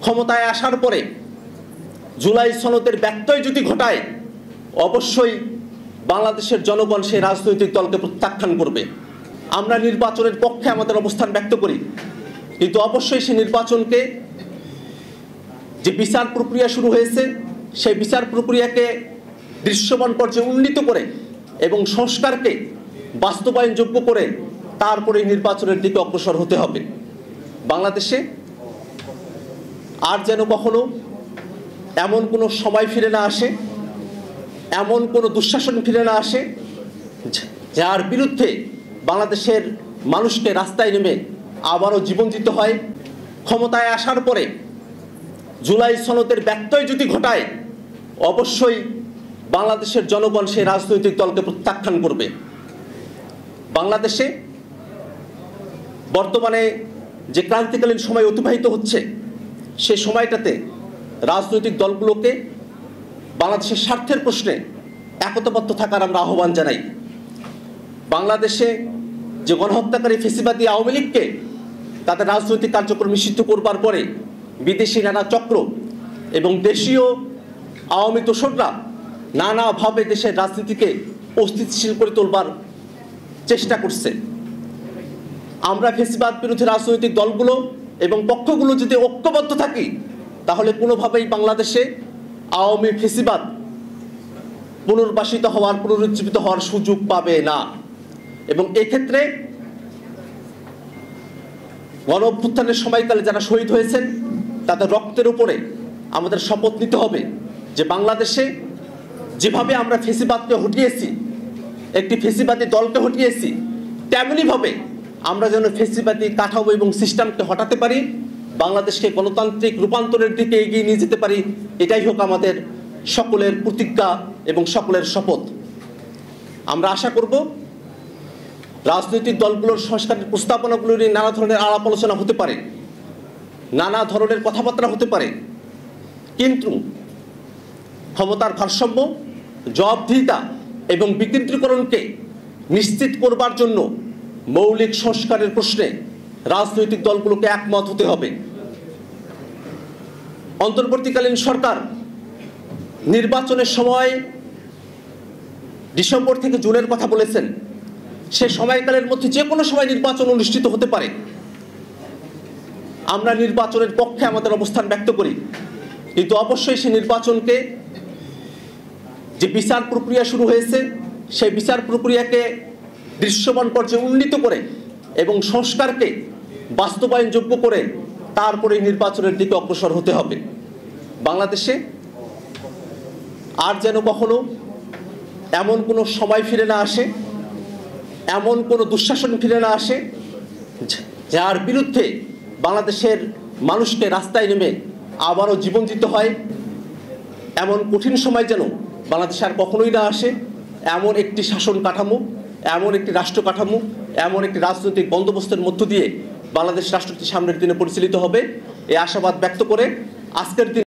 ক্ষমতায় আসার পরে জুলাই সনদের ব্যত্যয় যদি ঘটায়, অবশ্যই বাংলাদেশের জনগণ সেই রাজনৈতিক দলকে প্রত্যাখ্যান করবে। আমরা নির্বাচনের পক্ষে আমাদের অবস্থান ব্যক্ত করি, কিন্তু অবশ্যই সেই নির্বাচনকে, যে বিচার প্রক্রিয়া শুরু হয়েছে সেই বিচার প্রক্রিয়াকে দৃশ্যমান পর্যায়ে উন্নীত করে এবং সংস্কারকে বাস্তবায়নযোগ্য করে তারপরে নির্বাচনের দিকে অগ্রসর হতে হবে। বাংলাদেশে আর যেন কখনো এমন কোনো সময় ফিরে না আসে, এমন কোনো দুঃশাসন ফিরে না আসে যার বিরুদ্ধে বাংলাদেশের মানুষকে রাস্তায় নেমে আবারও জীবন দিতে হয়। ক্ষমতায় আসার পরে জুলাই সনদের ব্যত্যয় যদি ঘটায়, অবশ্যই বাংলাদেশের জনগণ সেই রাজনৈতিক দলকে প্রত্যাখ্যান করবে। বাংলাদেশে বর্তমানে যে ক্রান্তিকালীন সময় অতিবাহিত হচ্ছে, সে সময়টাতে রাজনৈতিক দলগুলোকে বাংলাদেশের স্বার্থের প্রশ্নে একতাবদ্ধ থাকার আমরা আহ্বান জানাই। বাংলাদেশে যে গণহত্যাকারী ফেসিবাদী আওয়ামী লীগকে তাদের রাজনৈতিক কার্যক্রম নিষিদ্ধ করবার পরে বিদেশি নানা চক্র এবং দেশীয় আওয়ামী দোসররা নানাভাবে দেশের রাজনীতিকে অস্থিতিশীল করে তোলবার চেষ্টা করছে। আমরা ফেসিবাদ বিরোধী রাজনৈতিক দলগুলো এবং পক্ষগুলো যদি ঐক্যবদ্ধ থাকি, তাহলে কোনোভাবেই বাংলাদেশে আওয়ামী ফেসিবাদ পুনর্বাসিত হওয়ার, পুনরুজ্জীবিত হওয়ার সুযোগ পাবে না। এবং এক্ষেত্রে গণ অভ্যুত্থানের সময়কালে যারা শহীদ হয়েছেন তাদের রক্তের উপরে আমাদের শপথ নিতে হবে যে বাংলাদেশে যেভাবে আমরা ফেসিবাদকে হটিয়েছি, একটি ফেসিবাদী দলকে হটিয়েছি, তেমনিভাবে আমরা যেন ফেসিবাদী কাঠামো এবং সিস্টেমকে হটাতে পারি, বাংলাদেশকে গণতান্ত্রিক রূপান্তরের দিকে এগিয়ে নিয়ে যেতে পারি। এটাই হোক আমাদের সকলের প্রতিজ্ঞা এবং সকলের শপথ। আমরা আশা করব রাজনৈতিক দলগুলোর সংস্কারের প্রস্তাবনাগুলো নিয়ে নানা ধরনের আলাপ আলোচনা হতে পারে, নানা ধরনের কথাবার্তা হতে পারে, কিন্তু ক্ষমতার ভারসাম্য, জবাবদিহিতা এবং বিকেন্দ্রীকরণকে নিশ্চিত করবার জন্য মৌলিক সংস্কারের প্রশ্নে রাজনৈতিক দলগুলোকে একমত হতে হবে। অন্তর্বর্তীকালীন সরকার নির্বাচনের সময় ডিসেম্বর থেকে জুনের কথা বলেছেন। সে সময়কালের মধ্যে যে কোনো সময় নির্বাচন অনুষ্ঠিত হতে পারে। আমরা নির্বাচনের পক্ষে আমাদের অবস্থান ব্যক্ত করি, কিন্তু অবশ্যই সেই নির্বাচনকে, যে বিচার প্রক্রিয়া শুরু হয়েছে সেই বিচার প্রক্রিয়াকে দৃশ্যমান পর্যায়ে উন্নীত করে এবং সংস্কারকে বাস্তবায়নযোগ্য করে তারপরে নির্বাচনের দিকে অগ্রসর হতে হবে। বাংলাদেশে আর যেন কখনো এমন কোনো সময় ফিরে না আসে, এমন কোনো দুঃশাসন ফিরে না আসে যার বিরুদ্ধে বাংলাদেশের মানুষকে রাস্তায় নেমে আবারও জীবন দিতে হয়। এমন কঠিন সময় যেন বাংলাদেশে আর কখনোই না আসে। এমন একটি শাসন কাঠামো, এমন একটি রাষ্ট্র কাঠামো, এমন একটি রাজনৈতিক বন্দোবস্তের মধ্য দিয়ে বাংলাদেশ রাষ্ট্রটি সামনের দিনে পরিচালিত হবে, এই আশাবাদ ব্যক্ত করে আজকের দিন